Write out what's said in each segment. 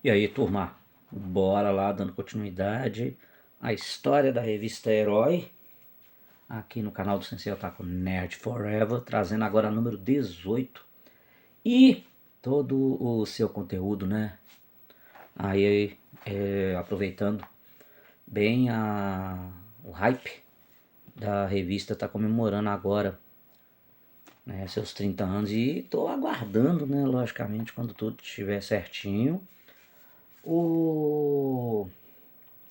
E aí, turma, bora lá dando continuidade à história da revista Herói, aqui no canal do Sensei Otaku Nerd Forever, trazendo agora a número 18 e todo o seu conteúdo, né? Aí, aproveitando bem o hype da revista, tá comemorando agora, né, seus 30 anos e tô aguardando, né, logicamente, quando tudo estiver certinho, o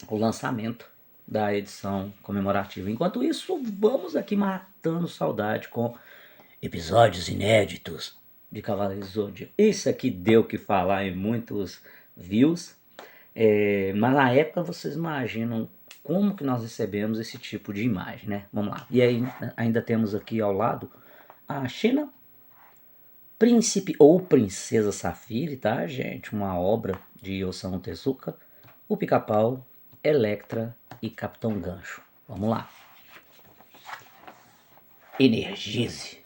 lançamento da edição comemorativa. Enquanto isso, vamos aqui matando saudade com episódios inéditos de Cavaleiros do Zodíaco. Isso aqui deu o que falar em muitos views, mas na época vocês imaginam como que nós recebemos esse tipo de imagem, né? Vamos lá. E aí ainda temos aqui ao lado a China, Príncipe ou Princesa Safire, tá, gente? Uma obra de Osamu Tezuka, o Pica-Pau, Electra e Capitão Gancho. Vamos lá. Energize.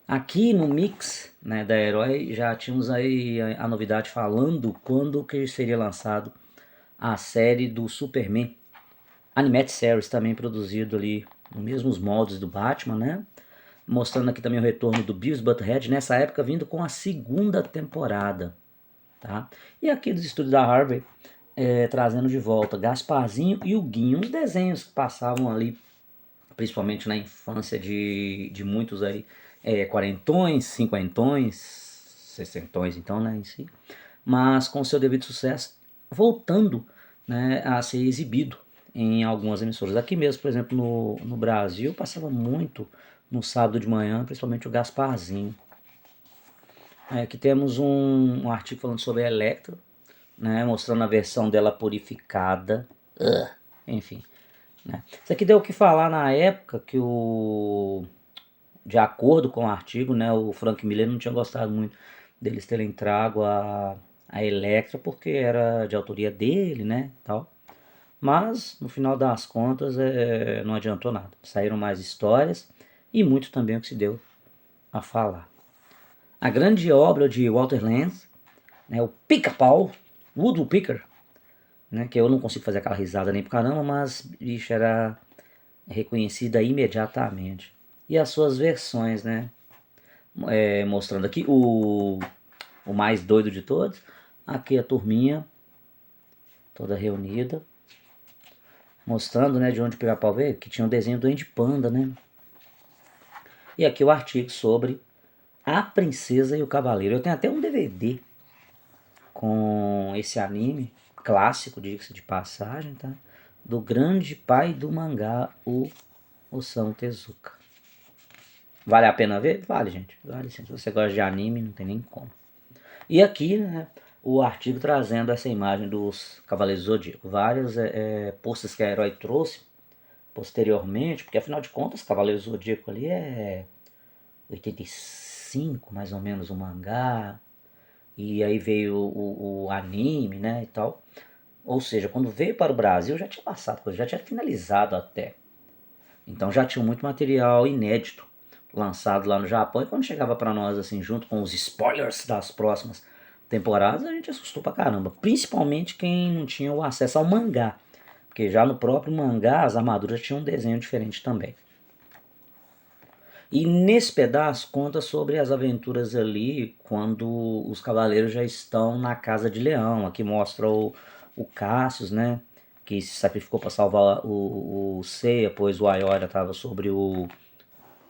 Aqui no mix, né, da Herói já tínhamos aí a novidade falando quando que seria lançado a série do Superman Animated Series, também produzido ali nos mesmos moldes do Batman, né? Mostrando aqui também o retorno do Beavis Butthead, nessa época vindo com a segunda temporada. Tá? E aqui dos estúdios da Harvey, trazendo de volta Gasparzinho e o Guinho, uns desenhos que passavam ali, principalmente na infância de muitos aí, quarentões, cinquentões, sessentões então, né, em si, mas com seu devido sucesso, voltando, né, a ser exibido em algumas emissoras. Aqui mesmo, por exemplo, no Brasil, passava muito no sábado de manhã, principalmente o Gasparzinho. Aqui temos um artigo falando sobre a Electra, né, mostrando a versão dela purificada. Enfim, né. Isso aqui deu o que falar na época que de acordo com o artigo, né, o Frank Miller não tinha gostado muito deles terem trago a Electra porque era de autoria dele, né, tal. Mas no final das contas não adiantou nada. Saíram mais histórias e muito também o que se deu a falar. A grande obra de Walter Lantz, né, o Pica-Pau, Woodpecker, né, que eu não consigo fazer aquela risada nem pro caramba, mas bicho, era reconhecida imediatamente. E as suas versões, né, mostrando aqui o mais doido de todos, aqui a turminha toda reunida, mostrando, né, de onde o Pica-Pau veio, que tinha um desenho do Andy Panda, né. E aqui o artigo sobre A Princesa e o Cavaleiro. Eu tenho até um DVD com esse anime clássico, diga-se de passagem, tá? Do grande pai do mangá, o Osamu Tezuka. Vale a pena ver? Vale, gente. Vale sim. Se você gosta de anime, não tem nem como. E aqui, né, o artigo trazendo essa imagem dos Cavaleiros do Zodíaco. Vários posters que a Herói trouxe posteriormente, porque afinal de contas, Cavaleiros do Zodíaco ali é 85, mais ou menos, o mangá. E aí veio o anime, né, e tal. Ou seja, quando veio para o Brasil já tinha passado coisa, já tinha finalizado até. Então já tinha muito material inédito lançado lá no Japão. E quando chegava para nós, assim, junto com os spoilers das próximas temporadas, a gente assustou pra caramba. Principalmente quem não tinha o acesso ao mangá. Porque já no próprio mangá as armaduras tinham um desenho diferente também. E nesse pedaço conta sobre as aventuras ali quando os cavaleiros já estão na Casa de Leão. Aqui mostra o Cassius, né, que se sacrificou para salvar o Seiya, pois o Ayora estava sobre o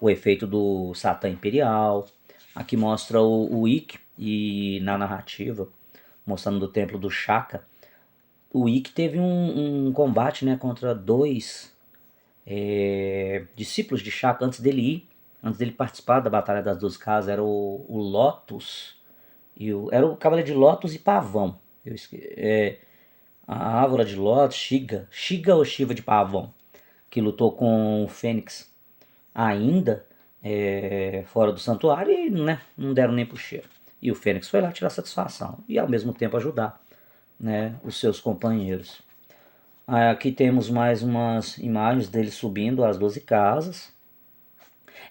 efeito do Satã Imperial. Aqui mostra o Ikki, e na narrativa, mostrando do templo do Shaka, o Ikki teve um combate, né, contra dois discípulos de Shaka antes dele participar da Batalha das 12 Casas. Era o Lotus, era o Cavaleiro de Lotus e Pavão. A Ávora de Lotus, Shiga ou Shiva de Pavão, que lutou com o Fênix ainda fora do santuário e, né, não deram nem pro cheiro. E o Fênix foi lá tirar satisfação e ao mesmo tempo ajudar, né, os seus companheiros. Aqui temos mais umas imagens dele subindo as 12 casas.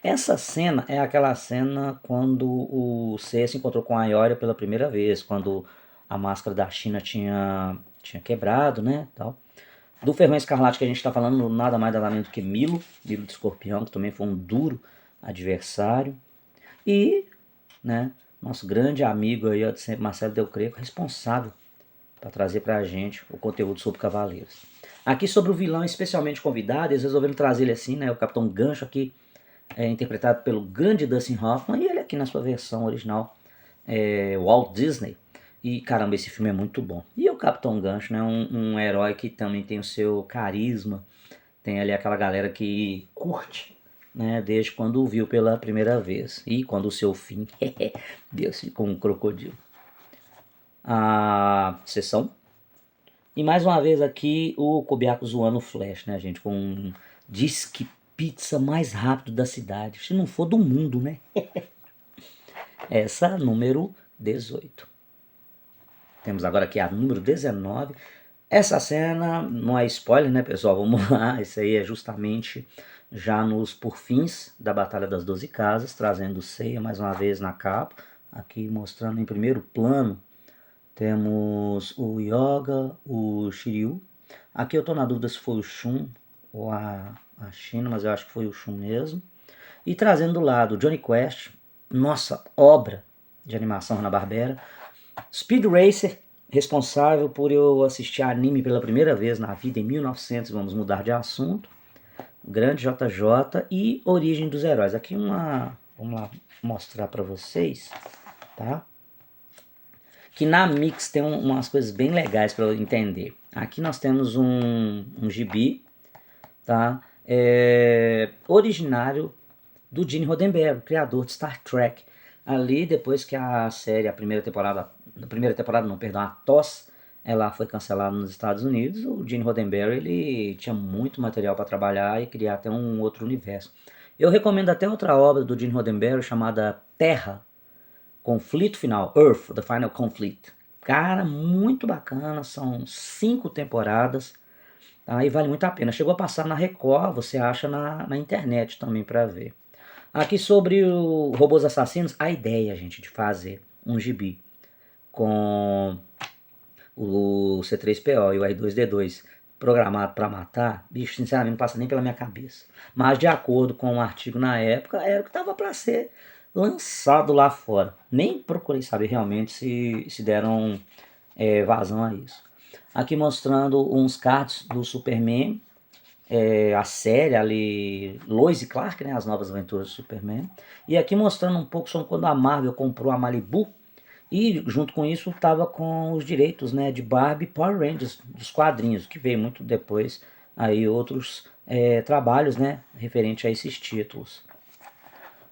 Essa cena é aquela cena quando o Seiya se encontrou com a Ioria pela primeira vez, quando a máscara da China tinha quebrado, né, tal. Do Ferrão Escarlate que a gente está falando, nada mais nada menos do que Milo do Escorpião, que também foi um duro adversário. E, né, nosso grande amigo aí, ó, de sempre, Marcelo Del Creco, responsável para trazer para a gente o conteúdo sobre Cavaleiros. Aqui sobre o vilão especialmente convidado, eles resolveram trazer ele assim, né, o Capitão Gancho aqui, interpretado pelo grande Dustin Hoffman, e ele aqui na sua versão original, Walt Disney. E caramba, esse filme é muito bom. E o Capitão Gancho, né, um herói que também tem o seu carisma, tem ali aquela galera que curte, né, desde quando o viu pela primeira vez. E quando o seu fim, Deus, com um crocodilo. A sessão. E mais uma vez aqui o Kobiaco zoando o Flash, né, gente, com um disque pizza mais rápido da cidade. Se não for do mundo, né? Essa número 18. Temos agora aqui a número 19. Essa cena não é spoiler, né, pessoal? Vamos lá. Isso aí é justamente já nos porfins da Batalha das 12 Casas, trazendo o Seiya mais uma vez na capa. Aqui mostrando em primeiro plano, temos o Yoga, o Shiryu. Aqui eu tô na dúvida se foi o Shun ou a China, mas eu acho que foi o Shun mesmo. E trazendo do lado Johnny Quest, nossa obra de animação Hanna-Barbera. Speed Racer, responsável por eu assistir anime pela primeira vez na vida em 1900, vamos mudar de assunto. Grande JJ e Origem dos Heróis. Aqui vamos lá mostrar para vocês, tá? Que na Mix tem umas coisas bem legais para entender. Aqui nós temos um gibi, tá? Originário do Gene Roddenberry, criador de Star Trek. Ali, depois que a série, a primeira temporada não, perdão, a TOS, ela foi cancelada nos Estados Unidos, o Gene Roddenberry, ele tinha muito material para trabalhar e criar até um outro universo. Eu recomendo até outra obra do Gene Roddenberry chamada Terra, Conflito Final, Earth, The Final Conflict. Cara, muito bacana, são 5 temporadas, tá? E vale muito a pena. Chegou a passar na Record, você acha na internet também para ver. Aqui sobre o Robôs Assassinos, a ideia, gente, de fazer um gibi com o C3PO e o R2D2 programado para matar, bicho, sinceramente não passa nem pela minha cabeça. Mas de acordo com um artigo na época, era o que estava para ser lançado lá fora. Nem procurei saber realmente se deram vazão a isso. Aqui mostrando uns cards do Superman, a série ali, Lois e Clark, né, as novas aventuras do Superman. E aqui mostrando um pouco sobre quando a Marvel comprou a Malibu. E junto com isso estava com os direitos, né, de Barbie Power Rangers, dos quadrinhos, que veio muito depois aí outros trabalhos, né, referente a esses títulos.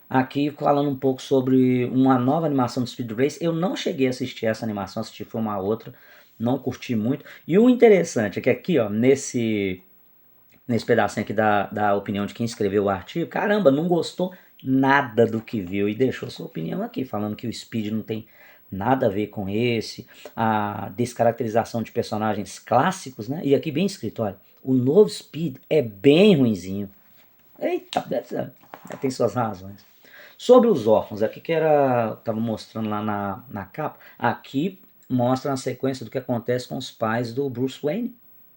Aqui falando um pouco sobre uma nova animação do Speed Race. Eu não cheguei a assistir essa animação, assisti foi uma outra, não curti muito. E o interessante é que aqui, ó, nesse pedacinho aqui da opinião de quem escreveu o artigo, caramba, não gostou nada do que viu e deixou sua opinião aqui, falando que o Speed não tem nada a ver com esse, a descaracterização de personagens clássicos, né? E aqui bem escrito, olha, o novo Speed é bem ruinzinho. Eita, tem suas razões. Sobre os órfãos, aqui que tava mostrando lá na capa, aqui mostra a sequência do que acontece com os pais do Bruce Wayne,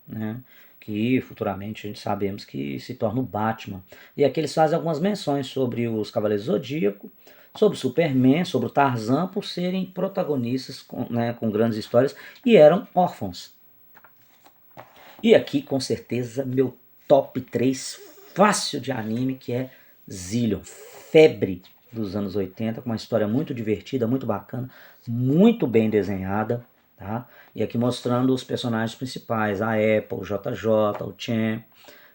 né? Que futuramente a gente sabemos que se torna o Batman. E aqui eles fazem algumas menções sobre os Cavaleiros do Zodíaco, sobre o Superman, sobre o Tarzan, por serem protagonistas com grandes histórias e eram órfãos. E aqui com certeza meu top 3 fácil de anime, que é Zillion, febre dos anos 80, com uma história muito divertida, muito bacana, muito bem desenhada. Tá? E aqui mostrando os personagens principais, a Apple, o JJ, o Champ,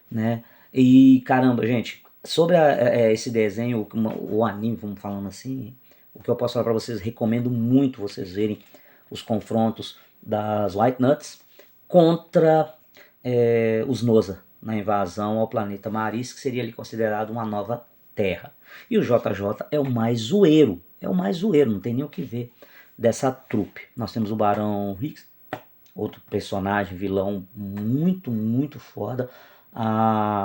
né? E caramba, gente, sobre esse desenho, o anime, vamos falando assim, o que eu posso falar para vocês, recomendo muito vocês verem os confrontos das White Nuts contra os Noza, na invasão ao planeta Maris, que seria ali considerado uma nova Terra. E o JJ é o mais zoeiro, não tem nem o que ver dessa trupe. Nós temos o Barão Hicks, outro personagem, vilão muito, muito foda.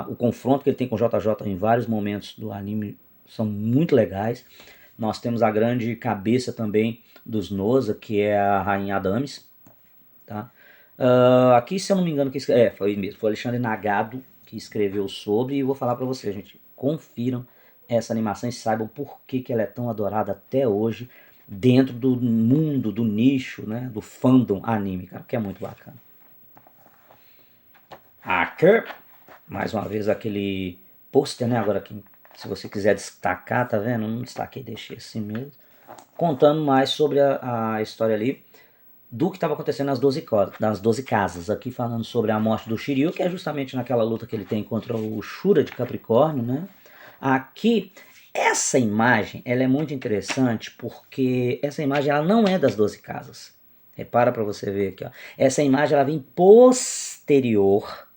O confronto que ele tem com o JJ em vários momentos do anime são muito legais. Nós temos a grande cabeça também dos Noza, que é a Rainha Adames, tá? Aqui, se eu não me engano, foi mesmo, foi Alexandre Nagado que escreveu sobre, e eu vou falar pra vocês, gente, confiram essa animação e saibam por que ela é tão adorada até hoje dentro do mundo, do nicho, né, do fandom anime, cara, que é muito bacana. Aqui, mais uma vez aquele pôster, né, agora aqui, se você quiser destacar, tá vendo? Eu não destaquei, deixei assim mesmo. Contando mais sobre a história ali do que estava acontecendo nas 12 casas. Aqui falando sobre a morte do Shiryu, que é justamente naquela luta que ele tem contra o Shura de Capricórnio, né? Aqui, essa imagem, ela é muito interessante porque essa imagem ela não é das 12 casas. Repara para você ver aqui, ó. Essa imagem ela vem posterior,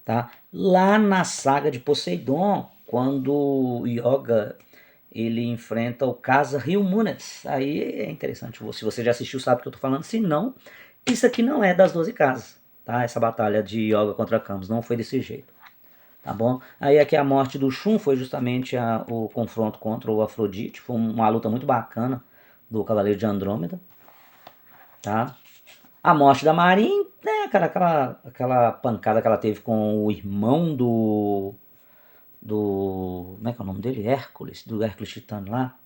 tá? Lá na saga de Poseidon, quando o Yoga ele enfrenta o Casa Ryumunets. Aí é interessante, se você já assistiu sabe o que eu tô falando, se não, isso aqui não é das 12 casas, tá? Essa batalha de Yoga contra Camus não foi desse jeito, tá bom? Aí aqui a morte do Shun foi justamente o confronto contra o Afrodite, foi uma luta muito bacana do Cavaleiro de Andrômeda, tá? A morte da Marin, né, cara, aquela pancada que ela teve com o irmão como é que é o nome dele? Do Hércules Titano lá.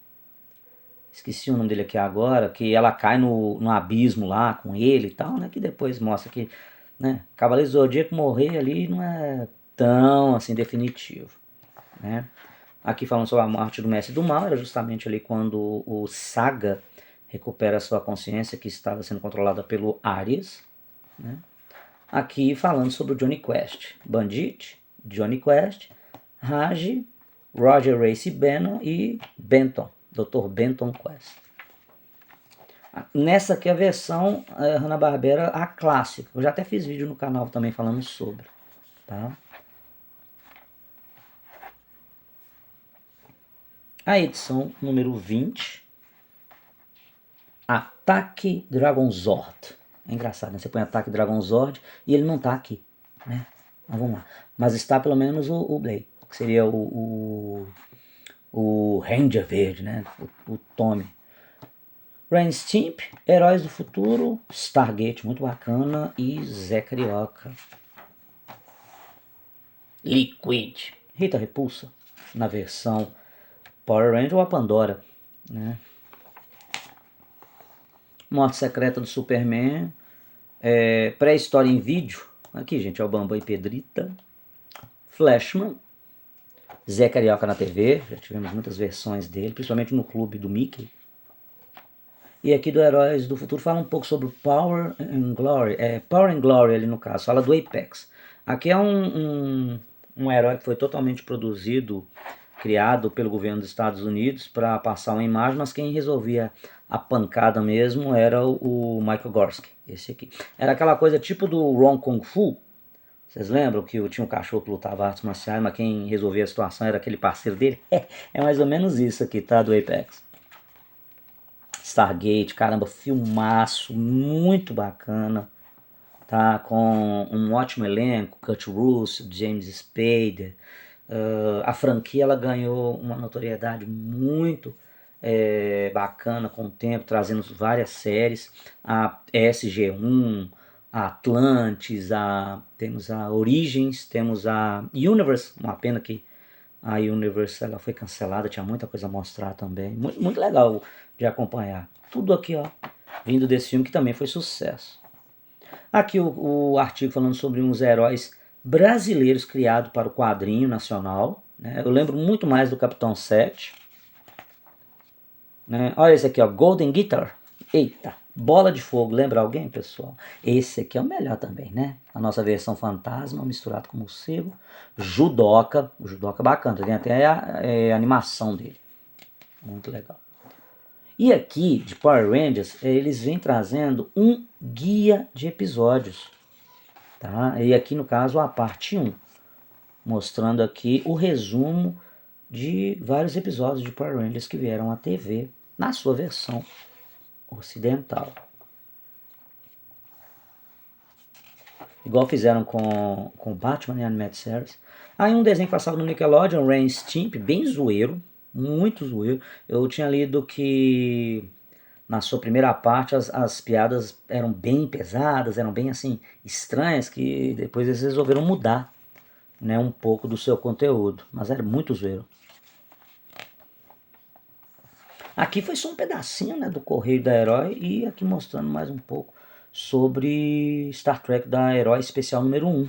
Esqueci o nome dele aqui agora, que ela cai no abismo lá com ele e tal, né? Que depois mostra que, né, Cavaleiro Zodíaco morrer ali não é tão assim definitivo, né? Aqui falando sobre a morte do Mestre do Mal, era justamente ali quando o Saga recupera sua consciência que estava sendo controlada pelo Ares, né? Aqui falando sobre o Johnny Quest, Bandit, Johnny Quest, Raj, Roger Race Bannon e Benton, Dr. Benton Quest. Nessa aqui é a versão Hanna-Barbera, a clássica. Eu já até fiz vídeo no canal também falando sobre, tá? A edição número 20, Ataque Dragon Zord. É engraçado, né? Você põe Ataque Dragon Zord e ele não tá aqui, né? Mas vamos lá. Mas está pelo menos o Blade, que seria o Ranger Verde, né? O Tommy. Ren Stimp, Heróis do Futuro, Stargate, muito bacana, e Zé Carioca. Liquid, Rita Repulsa, na versão Power Ranger ou a Pandora, né? Morte Secreta do Superman, pré-história em vídeo, aqui gente, é o Bambam e Pedrita, Flashman, Zé Carioca na TV, já tivemos muitas versões dele, principalmente no clube do Mickey. E aqui do Heróis do Futuro fala um pouco sobre Power and Glory, Power and Glory ali no caso, fala do Apex. Aqui é um herói que foi totalmente produzido, criado pelo governo dos Estados Unidos para passar uma imagem, mas quem resolvia a pancada mesmo era o Michael Gorski, esse aqui. Era aquela coisa tipo do Ron Kung Fu, vocês lembram que tinha um cachorro que lutava artes marciais, mas quem resolvia a situação era aquele parceiro dele? É mais ou menos isso aqui, tá, do Apex. Stargate, caramba, filmaço, muito bacana, tá? Com um ótimo elenco, Kurt Russell, James Spader. A franquia ela ganhou uma notoriedade muito bacana com o tempo, trazendo várias séries, a SG-1, a Atlantis, temos a Origins, temos a Universe, uma pena que a Universe ela foi cancelada, tinha muita coisa a mostrar também. Muito, muito legal de acompanhar. Tudo aqui, ó, vindo desse filme que também foi sucesso. Aqui o artigo falando sobre uns heróis brasileiros criados para o quadrinho nacional. Né? Eu lembro muito mais do Capitão 7. Né? Olha esse aqui, ó, Golden Guitar. Eita, Bola de Fogo. Lembra alguém, pessoal? Esse aqui é o melhor também, né? A nossa versão fantasma misturado com morcego. Judoca. O Judoca é bacana. Tem até a animação dele. Muito legal. E aqui, de Power Rangers, eles vêm trazendo um guia de episódios. Tá? E aqui, no caso, a parte 1. Mostrando aqui o resumo de vários episódios de Power Rangers que vieram à TV na sua versão ocidental. igual fizeram com Batman e Animated Series. Aí um desenho que passava no Nickelodeon, Ren e Stimpy, bem zoeiro, muito zoeiro. Eu tinha lido que na sua primeira parte as piadas eram bem pesadas, eram bem assim estranhas, que depois eles resolveram mudar, né, um pouco do seu conteúdo, mas era muito zoeiro. Aqui foi só um pedacinho, né, do Correio da Herói, e aqui mostrando mais um pouco sobre Star Trek da Herói Especial número 1.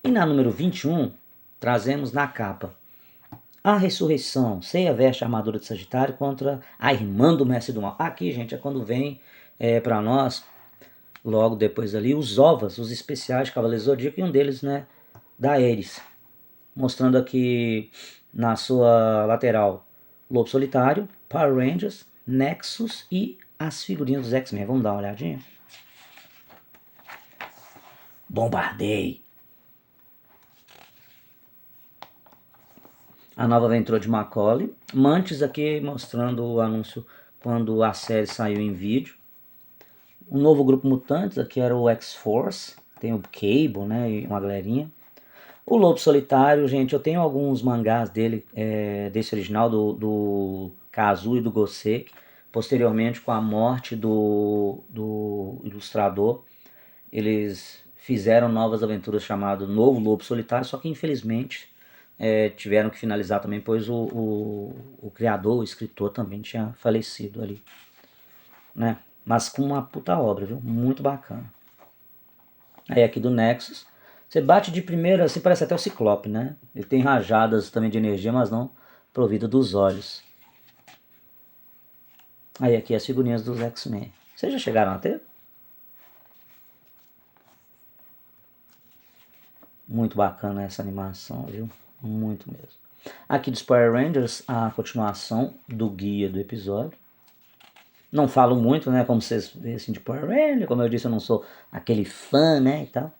E na número 21, trazemos na capa a ressurreição. Seiya veste a armadura de Sagitário contra a irmã do Mestre do Mal. Aqui, gente, é quando vem para nós, logo depois ali, os OVAs, os especiais de Cavaleiro Zodíaco, e um deles, né, da Ares. Mostrando aqui na sua lateral Lobo Solitário, Power Rangers, Nexus e as figurinhas dos X-Men. Vamos dar uma olhadinha? Bombardei! A nova aventura de Macaulay. Mantis aqui mostrando o anúncio quando a série saiu em vídeo. Um novo grupo Mutantes, aqui era o X-Force. Tem o Cable, né, e uma galerinha. O Lobo Solitário, gente, eu tenho alguns mangás dele, desse original, do Kazu e do Goseki. Posteriormente, com a morte do ilustrador, eles fizeram novas aventuras chamado Novo Lobo Solitário, só que infelizmente tiveram que finalizar também, pois o criador, o escritor também tinha falecido ali, né? Mas com uma puta obra, viu? Muito bacana. Aí aqui do Nexus, você bate de primeira, assim, parece até o Ciclope, né? Ele tem rajadas também de energia, mas não provido dos olhos. Aí aqui as figurinhas dos X-Men. Vocês já chegaram a ter? Muito bacana essa animação, viu? Muito mesmo. Aqui dos Power Rangers, a continuação do guia do episódio. Não falo muito, né? Como vocês veem assim de Power Ranger. Como eu disse, eu não sou aquele fã, né? E tal.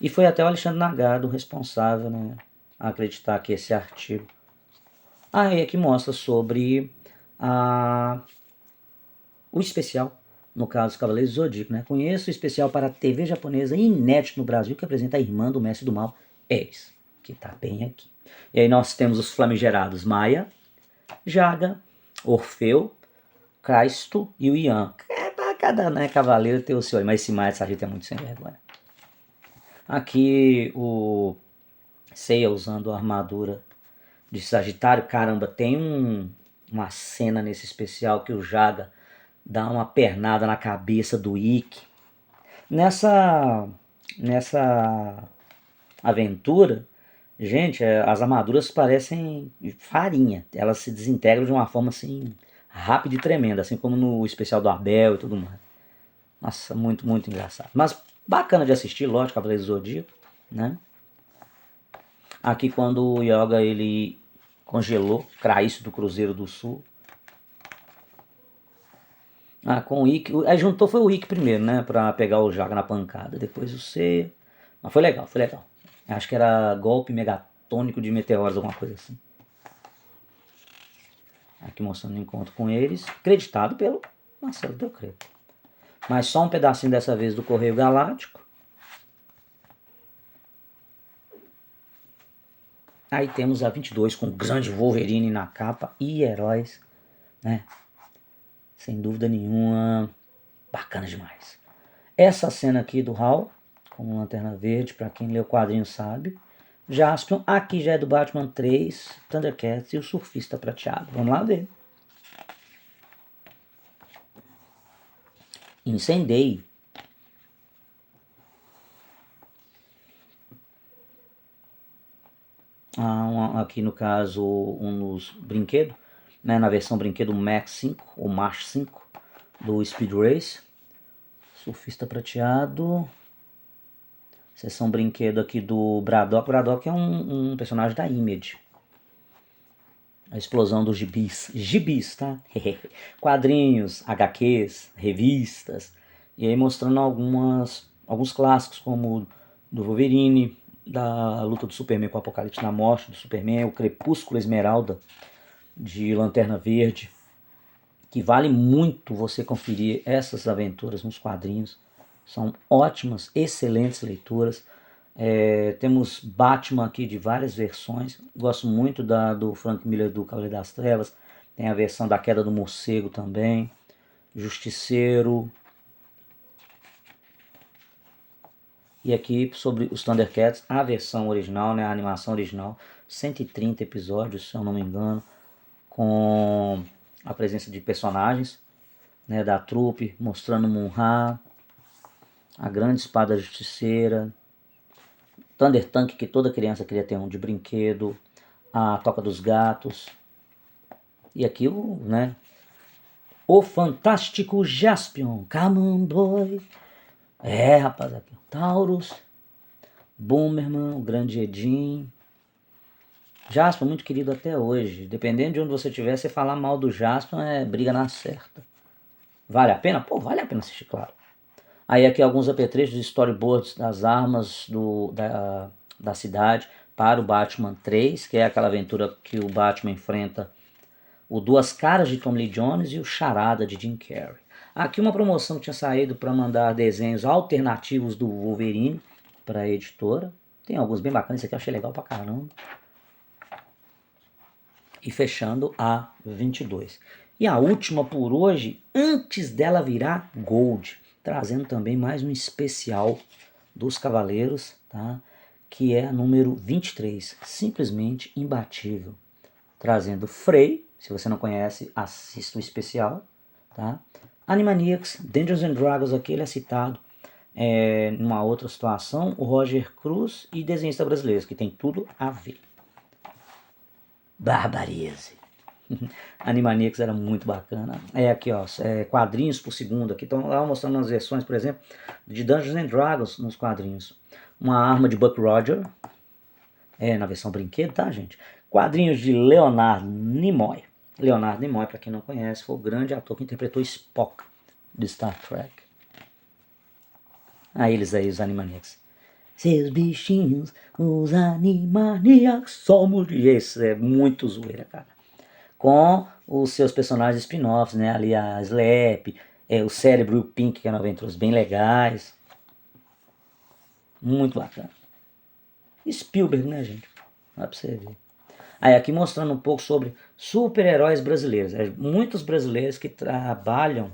E foi até o Alexandre Nagado o responsável, né, a acreditar que esse artigo. Aí aqui mostra sobre o especial, no caso Cavaleiros do Zodíaco, né? Conheço o especial para a TV japonesa inédito no Brasil, que apresenta a irmã do Mestre do Mal, Ares, que tá bem aqui. E aí nós temos os flamigerados Maia, Jaga, Orfeu, Cristo e o Ian. Para cada, né, cavaleiro ter o seu, mas esse Maia de Sargento é muito sem vergonha. Aqui o Seiya usando a armadura de Sagitário. Caramba, tem uma cena nesse especial que o Jaga dá uma pernada na cabeça do Ikki. Nessa aventura, gente, as armaduras parecem farinha. Elas se desintegram de uma forma assim rápida e tremenda, assim como no especial do Abel e tudo mais. Nossa, muito, muito engraçado. Mas bacana de assistir, lógico, Cavaleiro do Zodíaco, né? Aqui quando o Yoga ele congelou, Craício do Cruzeiro do Sul. Com o Ikki, aí juntou foi o Ikki primeiro, né, pra pegar o Jaga na pancada, depois o C. Mas foi legal, foi legal. Acho que era golpe megatônico de meteoros, alguma coisa assim. Aqui mostrando o encontro com eles, acreditado pelo Marcelo Delcreto. Mas só um pedacinho dessa vez do Correio Galáctico. Aí temos a 22 com o grande Wolverine na capa e heróis, né? Sem dúvida nenhuma, bacana demais. Essa cena aqui do Hal, com Lanterna Verde, para quem lê o quadrinho sabe. Jaspion, aqui já é do Batman 3, Thundercats e o Surfista Prateado. Vamos lá ver. Incendeie. Aqui no caso, nos brinquedos, né, na versão brinquedo Max 5, ou March 5, do Speed Race. Surfista Prateado. Seção brinquedo aqui do Braddock. Braddock é um personagem da Image. A explosão dos gibis. Gibis, tá? Quadrinhos, HQs, revistas. E aí mostrando alguns clássicos, como do Wolverine, da luta do Superman com o Apocalipse na Morte do Superman, o Crepúsculo Esmeralda de Lanterna Verde. que vale muito você conferir essas aventuras nos quadrinhos. São ótimas, excelentes leituras. Temos Batman aqui de várias versões. Gosto muito do Frank Miller do Cavaleiro das Trevas. Tem a versão da Queda do Morcego também. Justiceiro. E aqui sobre os Thundercats, a versão original, né, a animação original. 130 episódios, se eu não me engano. Com a presença de personagens, né, da trupe, mostrando Mun-Ra, a grande espada justiceira, Thunder Tank, que toda criança queria ter um de brinquedo, a Toca dos Gatos, e aqui o fantástico Jaspion, come on boy, rapaz, aqui, Taurus, Boomerman, o grande Edim, Jaspion muito querido até hoje, dependendo de onde você estiver, você falar mal do Jaspion é briga na certa. Vale a pena? Pô, vale a pena assistir, claro. Aí aqui alguns apetrechos de storyboards das armas da cidade para o Batman 3, que é aquela aventura que o Batman enfrenta o Duas Caras de Tommy Lee Jones e o Charada de Jim Carrey. Aqui uma promoção que tinha saído para mandar desenhos alternativos do Wolverine para a editora. Tem alguns bem bacanas, esse aqui eu achei legal pra caramba. E fechando a 22. E a última por hoje, antes dela virar Gold, trazendo também mais um especial dos Cavaleiros, tá? Que é a número 23, simplesmente imbatível. Trazendo Frey, se você não conhece, assista o especial, tá? Animaniacs, Dungeons and Dragons, aqui ele é citado numa outra situação, o Roger Cruz e desenhista brasileiro, que tem tudo a ver. Barbarize. Animaniacs era muito bacana. Aqui, ó, quadrinhos por segundo. Aqui estão lá mostrando umas versões, por exemplo, de Dungeons and Dragons nos quadrinhos. Uma arma de Buck Roger. Na versão brinquedo, tá, gente? Quadrinhos de Leonard Nimoy. Leonard Nimoy, para quem não conhece, foi o grande ator que interpretou Spock de Star Trek. Eles aí, os Animaniacs. Seus bichinhos, os Animaniacs, somos... Isso é muito zoeira, cara. Com os seus personagens spin-offs, né? Ali a Slap, o Cérebro e o Pink, que eram aventuras bem legais. Muito bacana. Spielberg, né, gente? Dá pra você ver. Aí aqui mostrando um pouco sobre super-heróis brasileiros. Muitos brasileiros que trabalham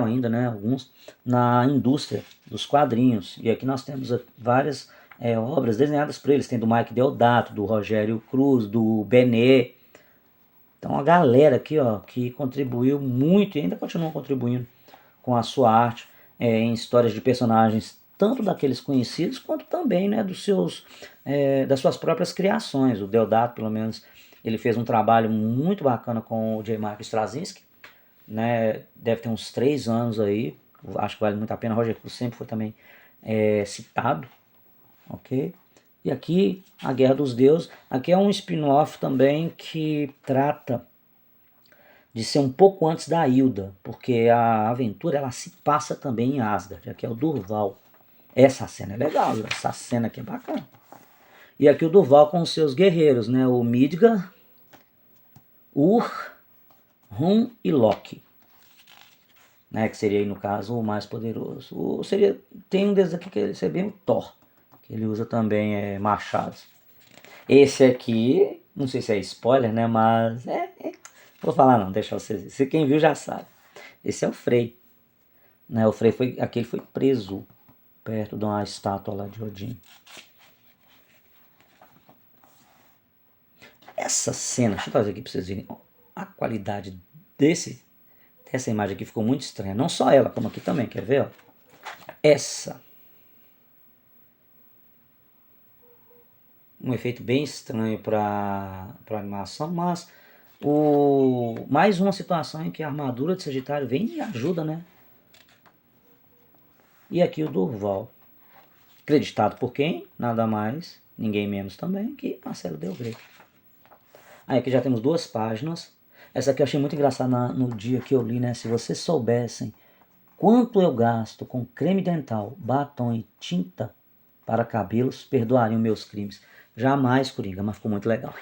ainda, né, alguns, na indústria dos quadrinhos. E aqui nós temos várias obras desenhadas por eles. Tem do Mike Deodato, do Rogério Cruz, do Benê. Então a galera aqui, ó, que contribuiu muito e ainda continua contribuindo com a sua arte em histórias de personagens, tanto daqueles conhecidos quanto também, né, das suas próprias criações. O Deodato, pelo menos, ele fez um trabalho muito bacana com o J. Mark Straczynski, né, deve ter uns 3 anos aí, acho que vale muito a pena. Roger Cruz sempre foi também citado, ok? E aqui, a Guerra dos Deuses, aqui é um spin-off também que trata de ser um pouco antes da Hilda, porque a aventura ela se passa também em Asgard, aqui é o Durval. Essa cena é legal, essa cena aqui é bacana. E aqui o Durval com os seus guerreiros, né? O Midgard, Ur, Hum e Loki. Né? Que seria aí, no caso, o mais poderoso. Tem um desses aqui que seria bem o Thor, que ele usa também machados. Esse aqui, não sei se é spoiler, né? Mas vou falar não, deixa vocês. Se quem viu já sabe. Esse é o Frey. Né? O Frey foi preso perto de uma estátua lá de Odin. Essa cena, deixa eu trazer aqui para vocês verem. A qualidade dessa imagem aqui ficou muito estranha. Não só ela, como aqui também, quer ver? Ó? Essa. Um efeito bem estranho para animação, mas mais uma situação em que a armadura de Sagitário vem e ajuda, né? E aqui o Durval. Acreditado por quem? Nada mais, ninguém menos também que Marcelo Delgrey. Aí aqui já temos 2 páginas. Essa aqui eu achei muito engraçada no dia que eu li, né? Se vocês soubessem quanto eu gasto com creme dental, batom e tinta para cabelos, perdoariam meus crimes. Jamais, Coringa, mas ficou muito legal.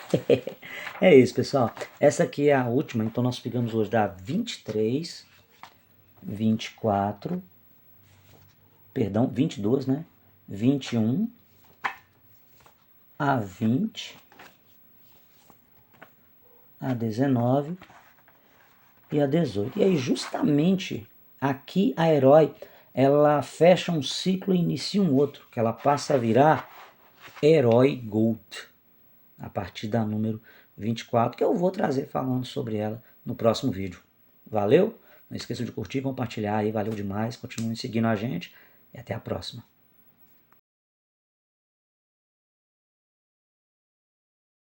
É isso, pessoal. Essa aqui é a última, então nós pegamos hoje da 23, 24, perdão, 22, né? 21, a 20, a 19 e a 18. E aí, justamente aqui a Herói, ela fecha um ciclo e inicia um outro, que ela passa a virar Herói Gold, a partir da número 24, que eu vou trazer falando sobre ela no próximo vídeo. Valeu? Não esqueça de curtir, compartilhar aí, valeu demais, continuem seguindo a gente e até a próxima.